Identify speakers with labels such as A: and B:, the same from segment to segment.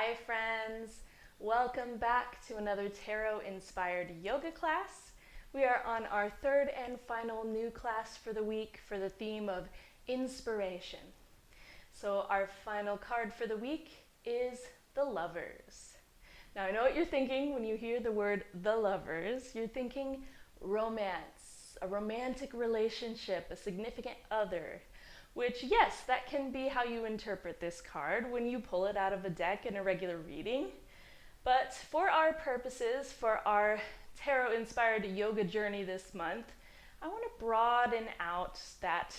A: Hi friends, welcome back to another tarot-inspired yoga class. We are on our third and final new class for the week for the theme of inspiration. So our final card for the week is the Lovers. Now I know what you're thinking when you hear the word the Lovers. You're thinking romance, a romantic relationship, a significant other. Which, yes, that can be how you interpret this card when you pull it out of a deck in a regular reading. But for our purposes, for our tarot-inspired yoga journey this month, I want to broaden out that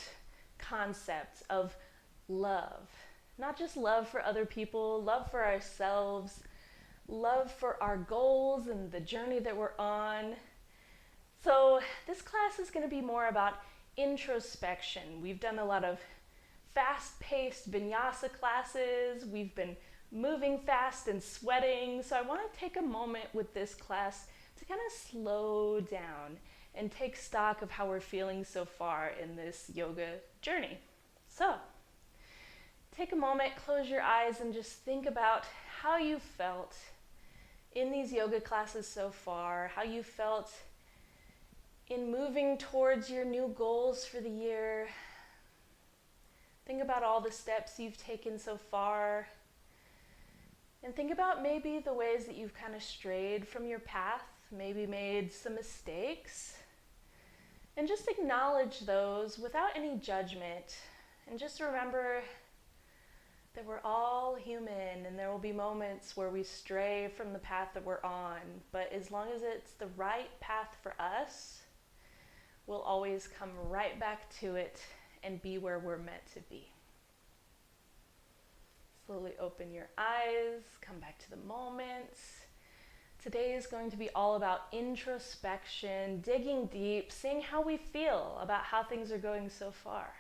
A: concept of love. Not just love for other people, love for ourselves, love for our goals and the journey that we're on. So this class is going to be more about introspection. We've done a lot of fast-paced vinyasa classes. We've been moving fast and sweating. So I want to take a moment with this class to kind of slow down and take stock of how we're feeling so far in this yoga journey. So take a moment, close your eyes, and just think about how you felt in these yoga classes so far, how you felt in moving towards your new goals for the year. Think about all the steps you've taken so far. And think about maybe the ways that you've kind of strayed from your path, maybe made some mistakes. And just acknowledge those without any judgment. And just remember that we're all human and there will be moments where we stray from the path that we're on. But as long as it's the right path for us, we'll always come right back to it and be where we're meant to be. Slowly open your eyes, come back to the moment. Today is going to be all about introspection, digging deep, seeing how we feel about how things are going so far.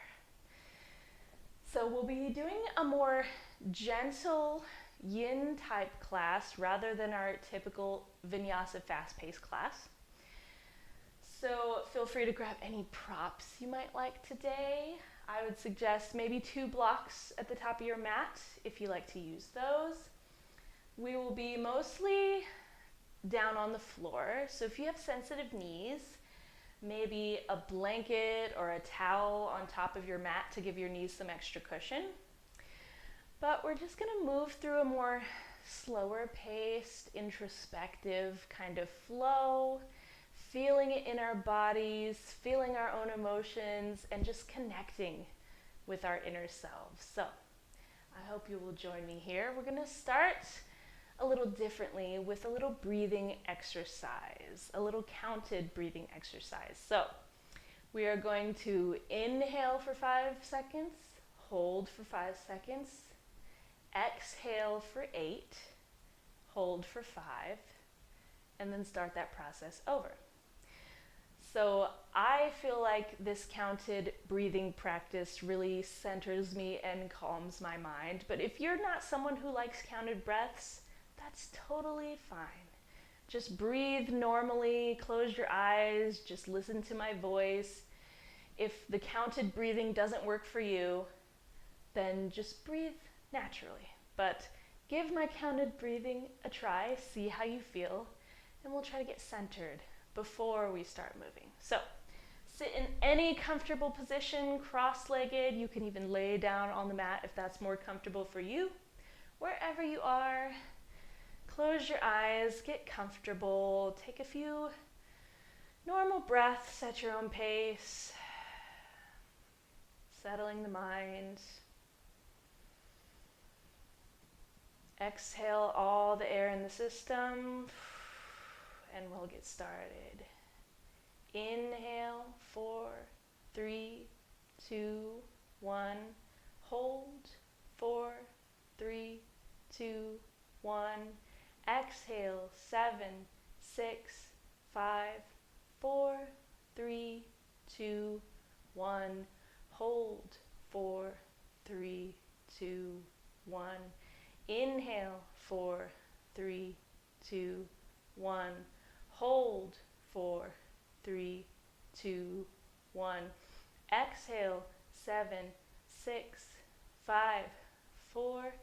A: So we'll be doing a more gentle yin type class rather than our typical vinyasa fast-paced class. So feel free to grab any props you might like today. I would suggest maybe 2 blocks at the top of your mat if you like to use those. We will be mostly down on the floor, so if you have sensitive knees, maybe a blanket or a towel on top of your mat to give your knees some extra cushion. But we're just going to move through a more slower paced, introspective kind of flow, feeling it in our bodies, feeling our own emotions, and just connecting with our inner selves. So I hope you will join me here. We're going to start a little differently with a little breathing exercise, a little counted breathing exercise. So we are going to inhale for 5 seconds, hold for 5 seconds, exhale for 8, hold for 5, and then start that process over. So I feel like this counted breathing practice really centers me and calms my mind. But if you're not someone who likes counted breaths, that's totally fine. Just breathe normally, close your eyes, just listen to my voice. If the counted breathing doesn't work for you, then just breathe naturally. But give my counted breathing a try, see how you feel, and we'll try to get centered before we start moving. So sit in any comfortable position, cross-legged. You can even lay down on the mat if that's more comfortable for you. Wherever you are, close your eyes, get comfortable, take a few normal breaths at your own pace, settling the mind. Exhale all the air in the system. And we'll get started. Inhale, 4, 3, 2, 1. Hold, 4, 3, 2, 1. Exhale, 7, 6, 5, 4, 3, 2, 1. Hold, 4, 3, 2, 1. Inhale, 4, 3, 2, 1. Hold, 4, 3, 2, 1. Exhale, 7, 6, 5, 4,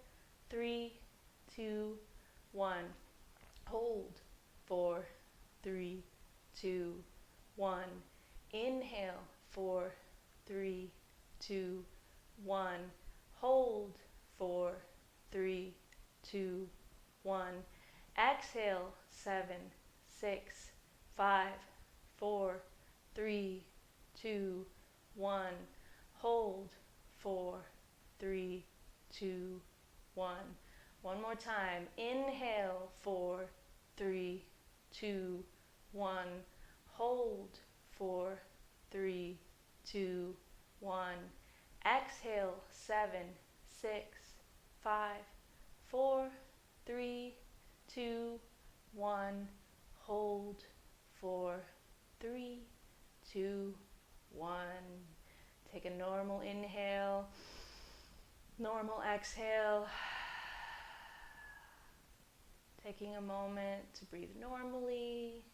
A: 3, 2, 1. Hold. 4, 3, 2, 1. Inhale. 4, 3, 2, 1. Hold. 4, 3, 2, 1. Exhale. 7, 6, 5, 4, 3, 2, 1. Hold. 4, 3, 2, 1. One more time. Inhale. 4, 3, 2, 1. Hold. 4, 3, 2, 1. Exhale. 7, 6, 5, 4, 3, 2, 1. Hold. 4, 3, 2, 1. Take a normal inhale, normal exhale. Taking a moment to breathe normally.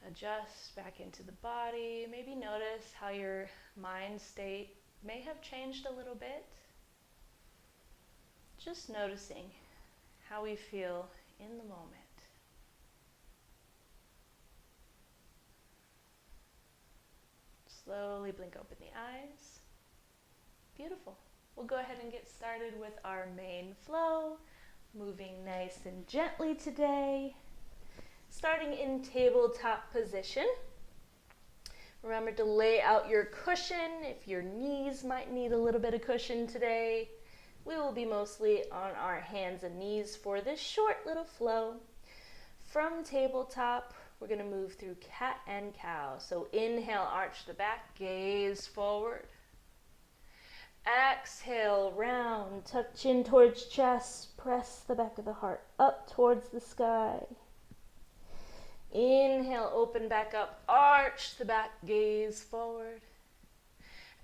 A: Adjust back into the body. Maybe notice how your mind state may have changed a little bit. Just noticing how we feel in the moment. Slowly blink open the eyes. Beautiful. We'll go ahead and get started with our main flow. Moving nice and gently today. Starting in tabletop position. Remember to lay out your cushion. If your knees might need a little bit of cushion today, we will be mostly on our hands and knees for this short little flow. From tabletop, we're going to move through cat and cow. So inhale, arch the back, gaze forward. Exhale, round, tuck chin towards chest, press the back of the heart up towards the sky. Inhale, open back up, arch the back, gaze forward.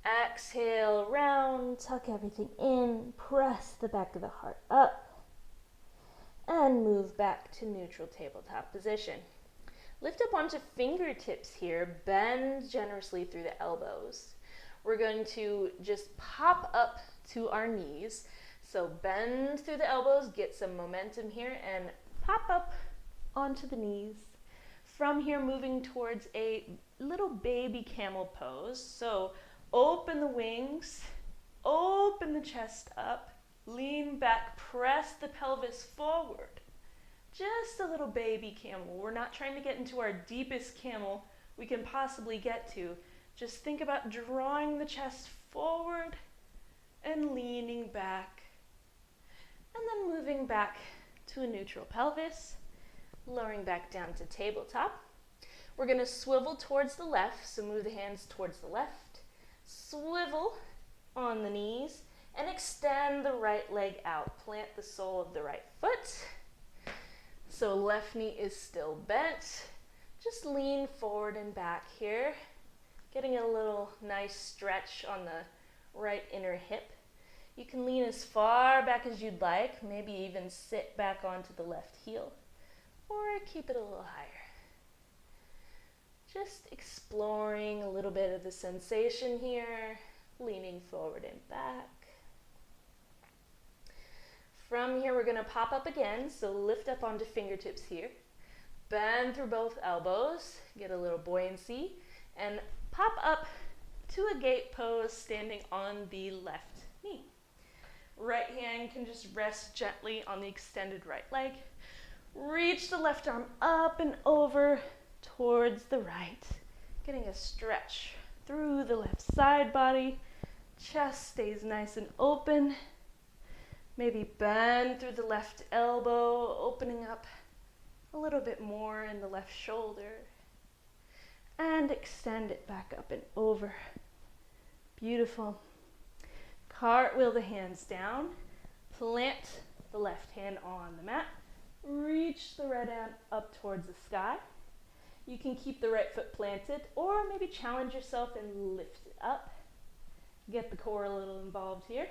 A: Exhale, round, tuck everything in, press the back of the heart up, and move back to neutral tabletop position. Lift up onto fingertips here, bend generously through the elbows. We're going to just pop up to our knees. So bend through the elbows, get some momentum here, and pop up onto the knees. From here, moving towards a little baby camel pose. So open the wings, open the chest up, lean back, press the pelvis forward. Just a little baby camel. We're not trying to get into our deepest camel we can possibly get to. Just think about drawing the chest forward and leaning back. And then moving back to a neutral pelvis, lowering back down to tabletop. We're going to swivel towards the left, so move the hands towards the left. Swivel on the knees and extend the right leg out. Plant the sole of the right foot. So left knee is still bent. Just lean forward and back here. Getting a little nice stretch on the right inner hip. You can lean as far back as you'd like, maybe even sit back onto the left heel, or keep it a little higher. Just exploring a little bit of the sensation here, leaning forward and back. From here, we're going to pop up again, so lift up onto fingertips here. Bend through both elbows, get a little buoyancy, and pop up to a gate pose standing on the left knee. Right hand can just rest gently on the extended right leg. Reach the left arm up and over towards the right. Getting a stretch through the left side body. Chest stays nice and open. Maybe bend through the left elbow, opening up a little bit more in the left shoulder. And extend it back up and over. Beautiful. Cartwheel the hands down. Plant the left hand on the mat. Reach the right hand up towards the sky. You can keep the right foot planted or maybe challenge yourself and lift it up. Get the core a little involved here.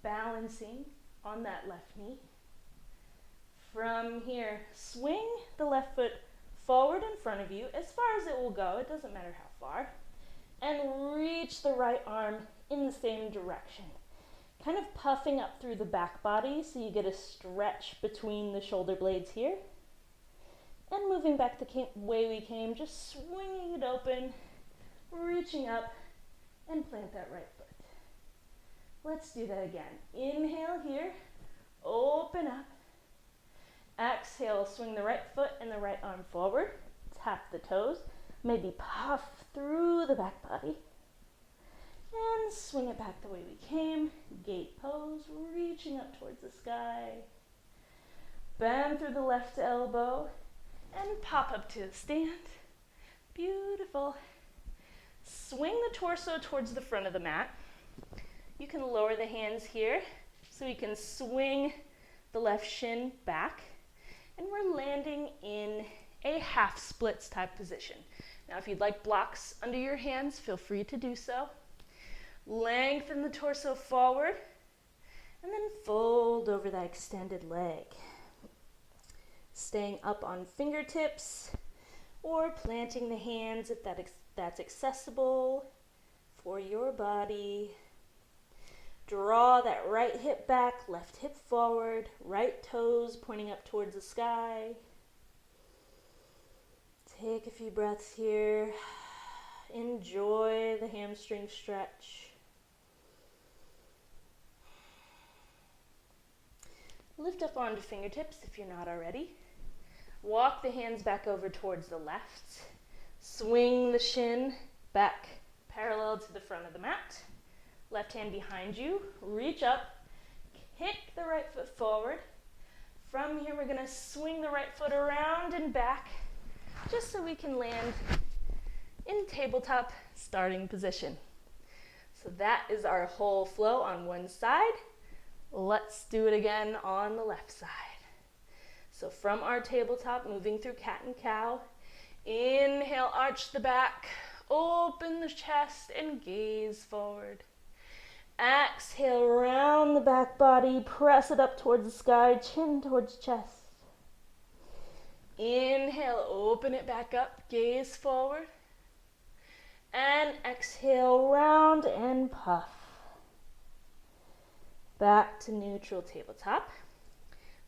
A: Balancing on that left knee. From here, swing the left foot forward in front of you as far as it will go. It doesn't matter how far. And reach the right arm in the same direction. kind of puffing up through the back body so you get a stretch between the shoulder blades here. And moving back the way we came, just swinging it open, reaching up, and plant that right foot. Let's do that again. Inhale here, open up. Exhale, swing the right foot and the right arm forward. Tap the toes, maybe puff through the back body. And swing it back the way we came. Gate pose, reaching up towards the sky. Bend through the left elbow and pop up to the stand. Beautiful. Swing the torso towards the front of the mat. You can lower the hands here so you can swing the left shin back. And we're landing in a half splits type position. Now if you'd like blocks under your hands, feel free to do so. Lengthen the torso forward and then fold over that extended leg. Staying up on fingertips or planting the hands if that's accessible for your body. Draw that right hip back, left hip forward, right toes pointing up towards the sky. Take a few breaths here. Enjoy the hamstring stretch. Lift up onto fingertips if you're not already. Walk the hands back over towards the left. Swing the shin back parallel to the front of the mat. Left hand behind you. Reach up. Kick the right foot forward. From here, we're going to swing the right foot around and back just so we can land in tabletop starting position. So that is our whole flow on one side. Let's do it again on the left side. So from our tabletop, moving through cat and cow. Inhale, arch the back, open the chest and gaze forward. Exhale, round the back body, press it up towards the sky, chin towards chest. Inhale, open it back up, gaze forward. And exhale, round and puff. Back to neutral tabletop.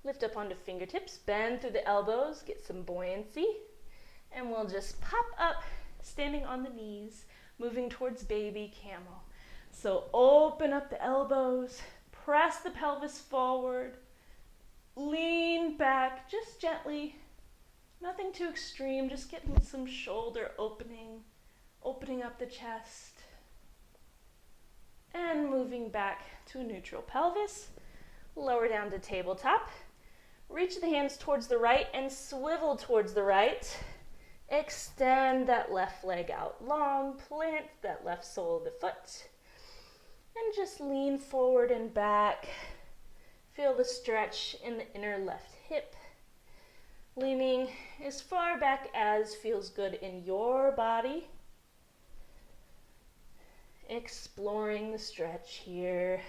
A: Lift up onto fingertips, bend through the elbows, get some buoyancy. And we'll just pop up, standing on the knees, moving towards baby camel. So open up the elbows, press the pelvis forward, lean back just gently, nothing too extreme, just getting some shoulder opening up the chest, and moving back to a neutral pelvis, lower down to tabletop, reach the hands towards the right and swivel towards the right, extend that left leg out long, plant that left sole of the foot, and just lean forward and back. Feel the stretch in the inner left hip. Leaning as far back as feels good in your body. Exploring the stretch here.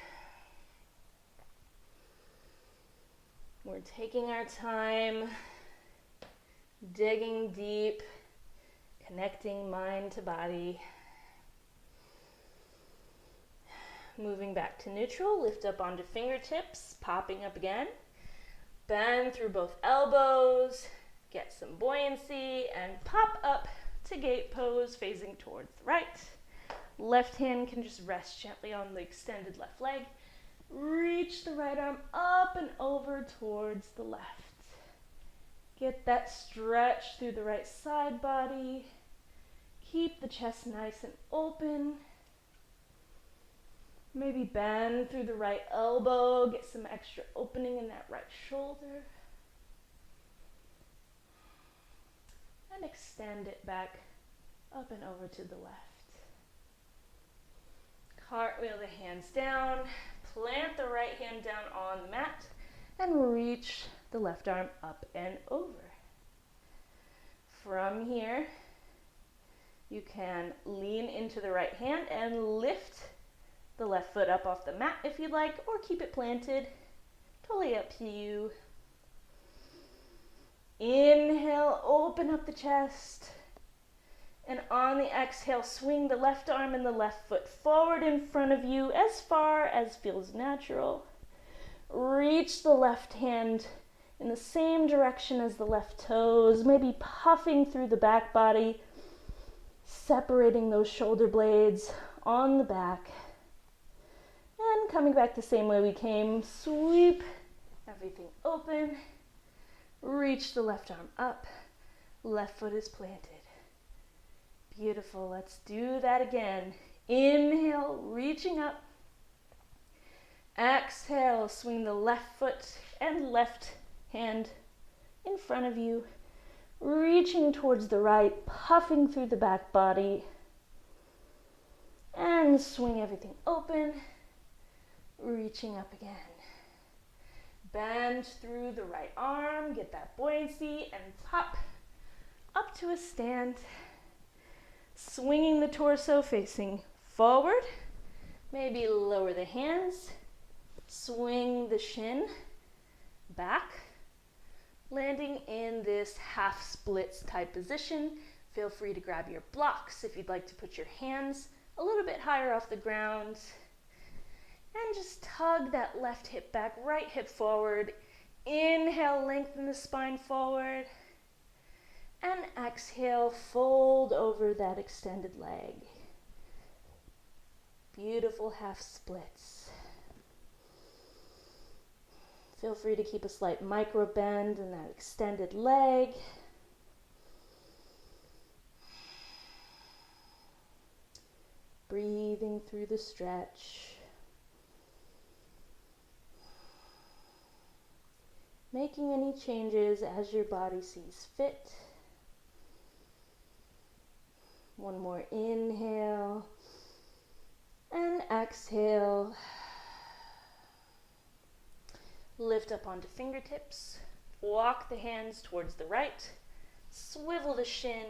A: We're taking our time, digging deep, connecting mind to body. Moving back to neutral, lift up onto fingertips, popping up again. Bend through both elbows, get some buoyancy, and pop up to gate pose, facing towards the right. Left hand can just rest gently on the extended left leg. Reach the right arm up and over towards the left. Get that stretch through the right side body. Keep the chest nice and open. Maybe bend through the right elbow, get some extra opening in that right shoulder. And extend it back up and over to the left. Cartwheel the hands down, plant the right hand down on the mat, and reach the left arm up and over. From here, you can lean into the right hand and lift the left foot up off the mat if you'd like, or keep it planted. Totally up to you. Inhale, open up the chest. And on the exhale, swing the left arm and the left foot forward in front of you as far as feels natural. Reach the left hand in the same direction as the left toes, maybe puffing through the back body, separating those shoulder blades on the back. And coming back the same way we came, sweep everything open, reach the left arm up, left foot is planted. Beautiful, let's do that again. Inhale, reaching up. Exhale, swing the left foot and left hand in front of you, reaching towards the right, puffing through the back body. And swing everything open, reaching up again. Bend through the right arm, get that buoyancy, and pop up to a stand. Swinging the torso facing forward. Maybe lower the hands. Swing the shin back. Landing in this half splits type position. Feel free to grab your blocks if you'd like to put your hands a little bit higher off the ground. And just tug that left hip back, right hip forward. Inhale, lengthen the spine forward. And exhale, fold over that extended leg. Beautiful half splits. Feel free to keep a slight micro bend in that extended leg. Breathing through the stretch. Making any changes as your body sees fit. One more inhale and exhale. Lift up onto fingertips. Walk the hands towards the right. Swivel the shin.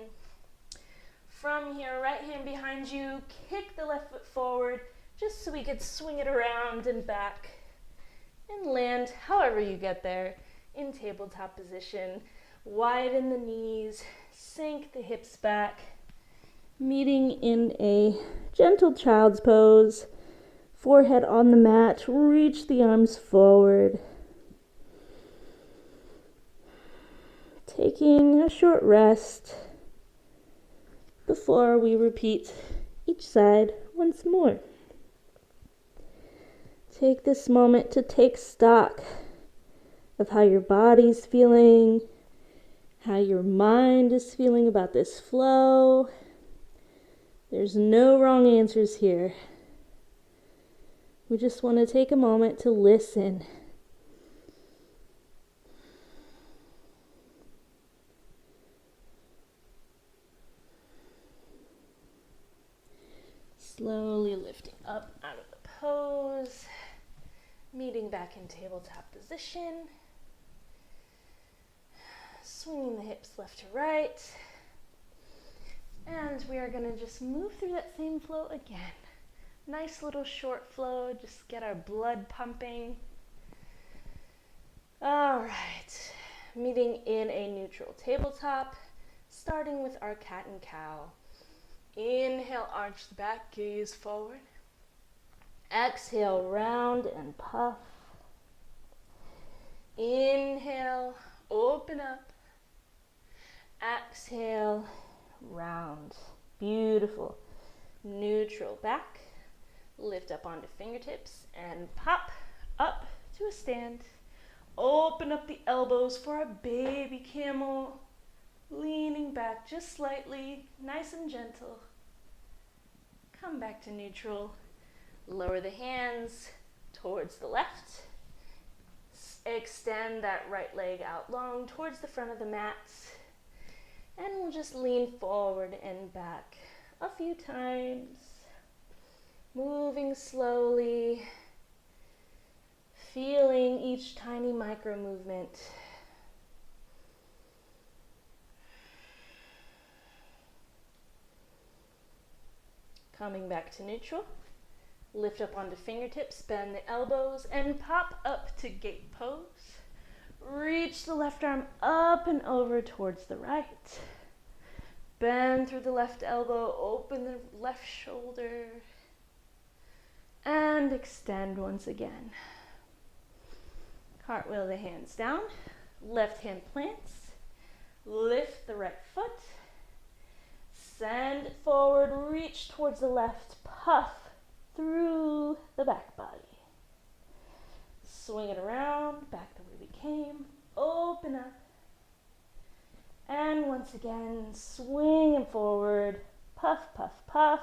A: From here, right hand behind you. Kick the left foot forward just so we could swing it around and back. And land however you get there in tabletop position. Widen the knees. Sink the hips back. Meeting in a gentle child's pose, forehead on the mat, reach the arms forward. Taking a short rest before we repeat each side once more. Take this moment to take stock of how your body's feeling, how your mind is feeling about this flow. There's no wrong answers here. We just want to take a moment to listen. Slowly lifting up out of the pose, meeting back in tabletop position. Swinging the hips left to right. And we are going to just move through that same flow again. Nice little short flow, just get our blood pumping. All right, meeting in a neutral tabletop, starting with our cat and cow. Inhale, arch the back, gaze forward. Exhale, round and puff. Inhale, open up. Exhale, round. Beautiful. Neutral back. Lift up onto fingertips and pop up to a stand. Open up the elbows for a baby camel. Leaning back just slightly, nice and gentle. Come back to neutral. Lower the hands towards the left. Extend that right leg out long towards the front of the mat. And we'll just lean forward and back a few times. Moving slowly. Feeling each tiny micro movement. Coming back to neutral. Lift up onto fingertips, bend the elbows, and pop up to gate pose. Reach the left arm up and over towards the right. Bend through the left elbow, open the left shoulder, and extend once again. Cartwheel the hands down, left hand plants, lift the right foot, send it forward, reach towards the left, puff through the back body. Swing it around, back the way we came, open up. And once again, swing it forward, puff, puff, puff.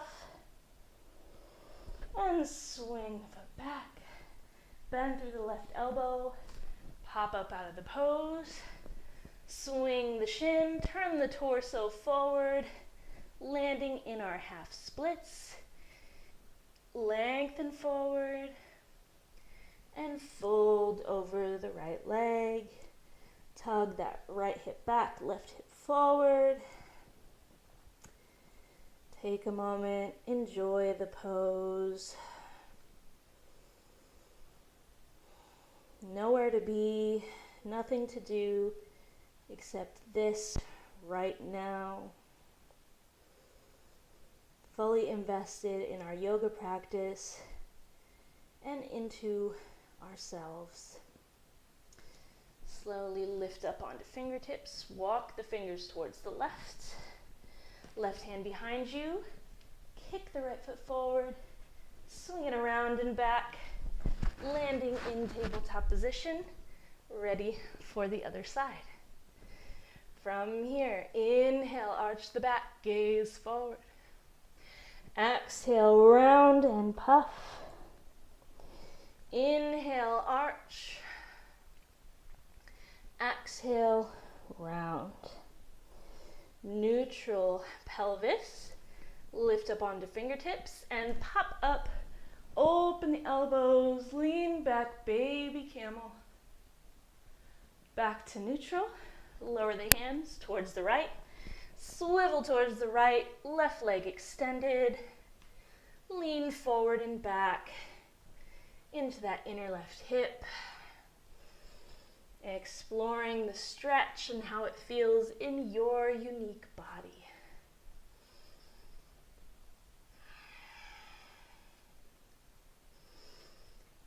A: And swing the foot back. Bend through the left elbow, pop up out of the pose. Swing the shin, turn the torso forward, landing in our half splits. Lengthen forward and fold over the right leg. Tug that right hip back, left hip forward. Take a moment, enjoy the pose. Nowhere to be, nothing to do except this right now. Fully invested in our yoga practice and into ourselves. Slowly lift up onto fingertips. Walk the fingers towards the left. Left hand behind you. Kick the right foot forward. Swing it around and back. Landing in tabletop position. Ready for the other side. From here, inhale, arch the back, gaze forward. Exhale, round and puff. Inhale, arch. Exhale, round. Neutral pelvis. Lift up onto fingertips and pop up. Open the elbows, lean back, baby camel. Back to neutral. Lower the hands towards the right. Swivel towards the right, left leg extended. Lean forward and back into that inner left hip. Exploring the stretch and how it feels in your unique body.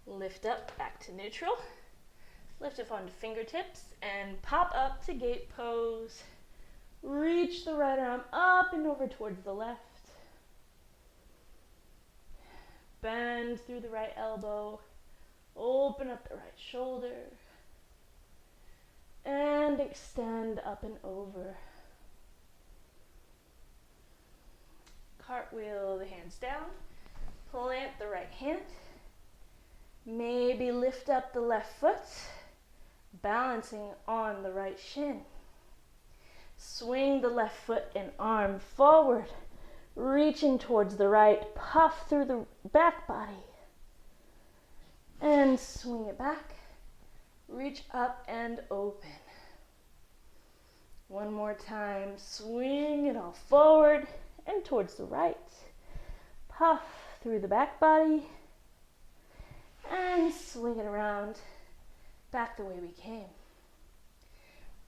A: Lift up, back to neutral. Lift up onto fingertips and pop up to gate pose. Reach the right arm up and over towards the left. Bend through the right elbow. Open up the right shoulder. And extend up and over. Cartwheel the hands down. Plant the right hand. Maybe lift up the left foot, balancing on the right shin. Swing the left foot and arm forward, reaching towards the right, puff through the back body. And swing it back, reach up and open. One more time, swing it all forward and towards the right. Puff through the back body. And swing it around, back the way we came.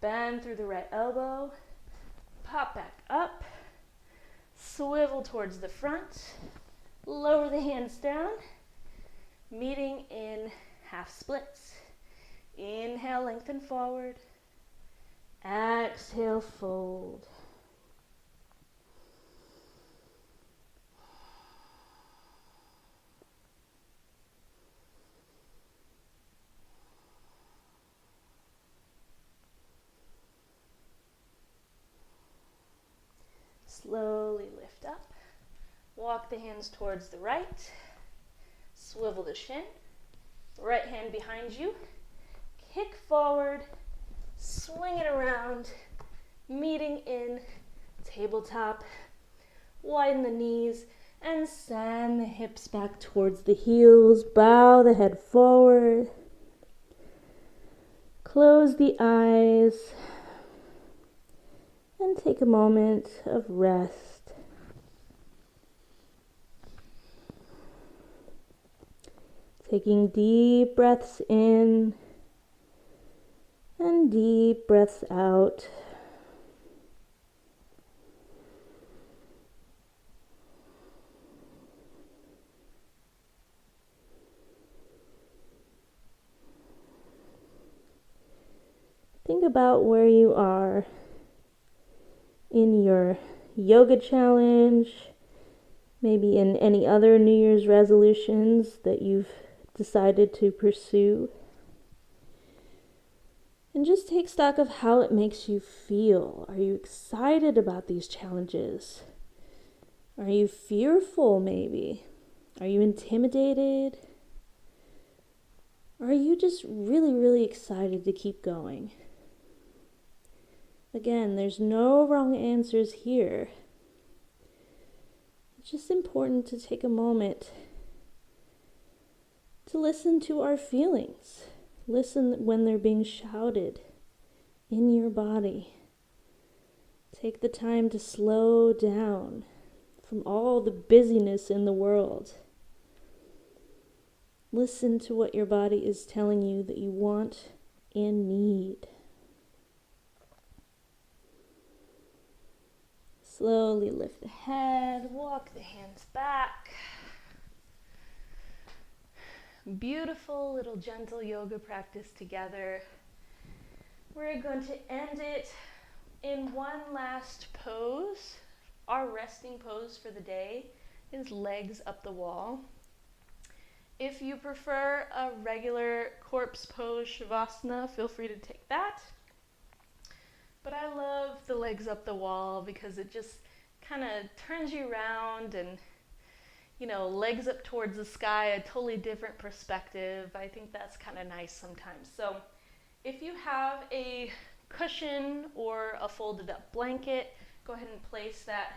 A: Bend through the right elbow, pop back up, swivel towards the front, lower the hands down, meeting in half splits. Inhale, lengthen forward. Exhale, fold. Slowly lift up. Walk the hands towards the right. Swivel the shin. Right hand behind you. Kick forward. Swing it around. Meeting in tabletop. Widen the knees and send the hips back towards the heels. Bow the head forward. Close the eyes. And take a moment of rest. Taking deep breaths in and deep breaths out.
B: think about where you are in your yoga challenge, maybe in any other New Year's resolutions that you've decided to pursue. And just take stock of how it makes you feel. Are you excited about these challenges? Are you fearful, maybe? Are you intimidated? Or are you just really, really excited to keep going? Again, there's no wrong answers here. It's just important to take a moment to listen to our feelings. Listen when they're being shouted in your body. Take the time to slow down from all the busyness in the world. Listen to what your body is telling you that you want and need. Slowly lift the head, walk the hands back. Beautiful little gentle yoga practice together. We're going to end it in one last pose. Our resting pose for the day is legs up the wall. If you prefer a regular corpse pose shavasana, feel free to take that. But I love the legs up the wall because it just kind of turns you around and, legs up towards the sky, a totally different perspective. I think that's kind of nice sometimes. So if you have a cushion or a folded up blanket, go ahead and place that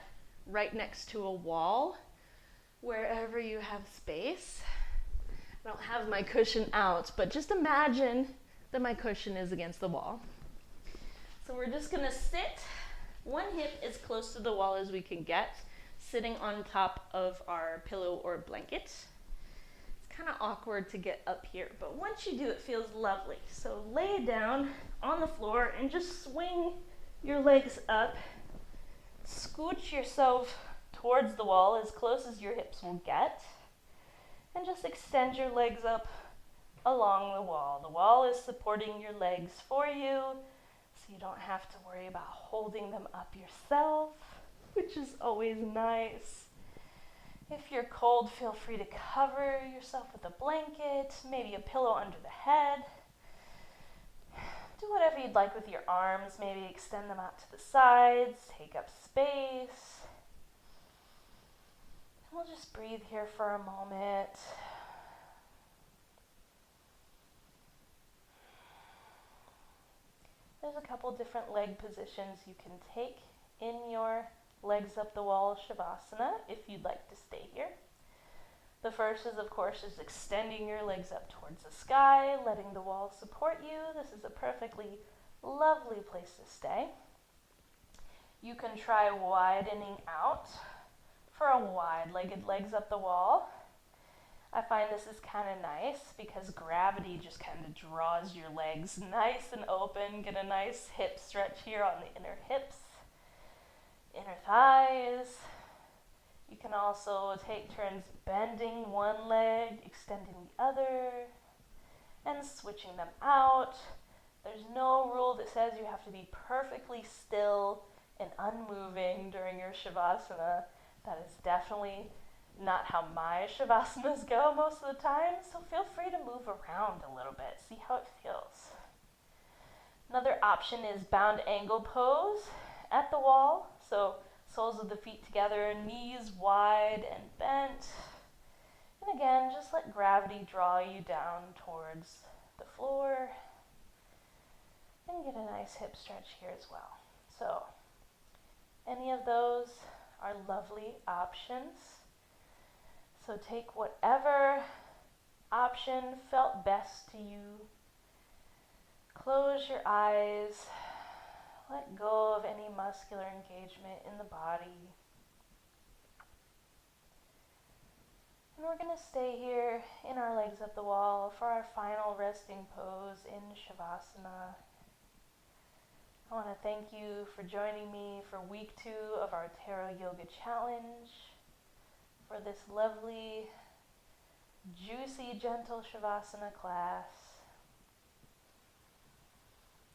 B: right next to a wall, wherever you have space. I don't have my cushion out, but just imagine that my cushion is against the wall. So we're just going to sit, one hip as close to the wall as we can get, sitting on top of our pillow or blanket. It's kind of awkward to get up here, but once you do, it feels lovely. So lay down on the floor and just swing your legs up. Scooch yourself towards the wall as close as your hips will get. And just extend your legs up along the wall. The wall is supporting your legs for you, so you don't have to worry about holding them up yourself, which is always nice. If you're cold, feel free to cover yourself with a blanket, maybe a pillow under the head. Do whatever you'd like with your arms, maybe extend them out to the sides, take up space. We'll just breathe here for a moment. There's a couple different leg positions you can take in your legs up the wall shavasana if you'd like to stay here. The first is, of course, extending your legs up towards the sky, letting the wall support you. This is a perfectly lovely place to stay. You can try widening out for a wide-legged legs up the wall. I find this is kind of nice because gravity just kind of draws your legs nice and open. Get a nice hip stretch here on the inner hips, inner thighs. You can also take turns bending one leg, extending the other, and switching them out. There's no rule that says you have to be perfectly still and unmoving during your shavasana. That is definitely not how my shavasanas go most of the time, so feel free to move around a little bit, see how it feels. Another option is bound angle pose at the wall, so soles of the feet together, knees wide and bent. And again, just let gravity draw you down towards the floor. And get a nice hip stretch here as well. So, any of those are lovely options. So take whatever option felt best to you. Close your eyes. Let go of any muscular engagement in the body. And we're going to stay here in our legs up the wall for our final resting pose in Shavasana. I want to thank you for joining me for week 2 of our Tarot Yoga Challenge, for this lovely, juicy, gentle Shavasana class.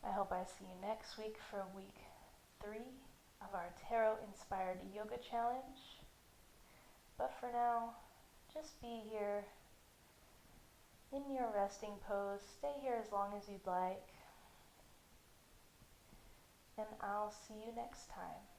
B: I hope hope I see you next week for week 3 of our tarot-inspired yoga challenge. But for now, just be here in your resting pose. Stay here as long as you'd like. And I'll see you next time.